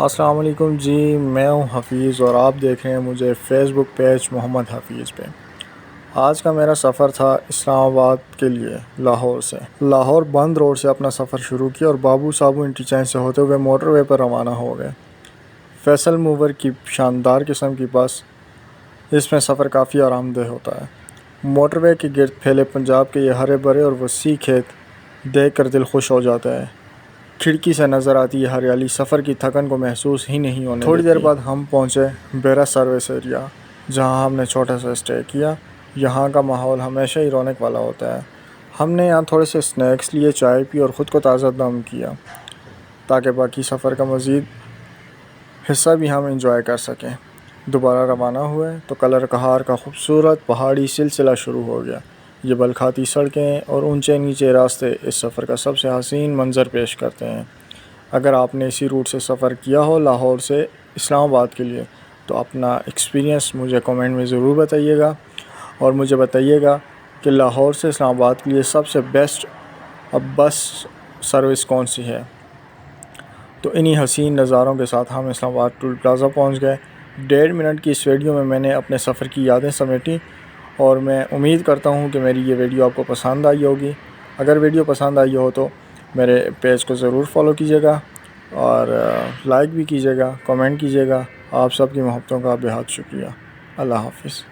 السلام علیکم جی، میں ہوں حفیظ اور آپ دیکھ رہے ہیں مجھے فیس بک پیج محمد حفیظ پہ۔ آج کا میرا سفر تھا اسلام آباد کے لیے لاہور سے۔ لاہور بند روڈ سے اپنا سفر شروع کیا اور بابو صابو انٹرچینج سے ہوتے ہوئے موٹر وے پر روانہ ہو گئے۔ فیصل موور کی شاندار قسم کی بس، اس میں سفر کافی آرام دہ ہوتا ہے۔ موٹر وے کے گرد پھیلے پنجاب کے یہ ہرے بھرے اور وسیع کھیت دیکھ کر دل خوش ہو جاتا ہے۔ کھڑکی سے نظر آتی یہ ہریالی سفر کی تھکن کو محسوس ہی نہیں ہونے دیتی۔ تھوڑی دیر بعد ہم پہنچے بیرا سروس ایریا، جہاں ہم نے چھوٹا سا اسٹے کیا۔ یہاں کا ماحول ہمیشہ ہی رونق والا ہوتا ہے۔ ہم نے یہاں تھوڑے سے اسنیکس لیے، چائے پی اور خود کو تازہ دم کیا تاکہ باقی سفر کا مزید حصہ بھی ہم انجوائے کر سکیں۔ دوبارہ روانہ ہوئے تو کلر کہار کا خوبصورت پہاڑی سلسلہ شروع ہو گیا۔ یہ بلکھاتی سڑکیں اور اونچے نیچے راستے اس سفر کا سب سے حسین منظر پیش کرتے ہیں۔ اگر آپ نے اسی روٹ سے سفر کیا ہو لاہور سے اسلام آباد کے لیے تو اپنا ایکسپیرینس مجھے کمنٹ میں ضرور بتائیے گا، اور مجھے بتائیے گا کہ لاہور سے اسلام آباد کے لیے سب سے بیسٹ بس سروس کون سی ہے۔ تو انہی حسین نظاروں کے ساتھ ہم اسلام آباد ٹول پلازا پہنچ گئے۔ 1.5 منٹ کی اس ویڈیو میں نے اپنے سفر کی یادیں سمیٹی، اور میں امید کرتا ہوں کہ میری یہ ویڈیو آپ کو پسند آئی ہوگی۔ اگر ویڈیو پسند آئی ہو تو میرے پیج کو ضرور فالو کیجیے گا اور لائک بھی کیجیے گا، کمنٹ کیجیے گا۔ آپ سب کی محبتوں کا بے حد شکریہ۔ اللہ حافظ۔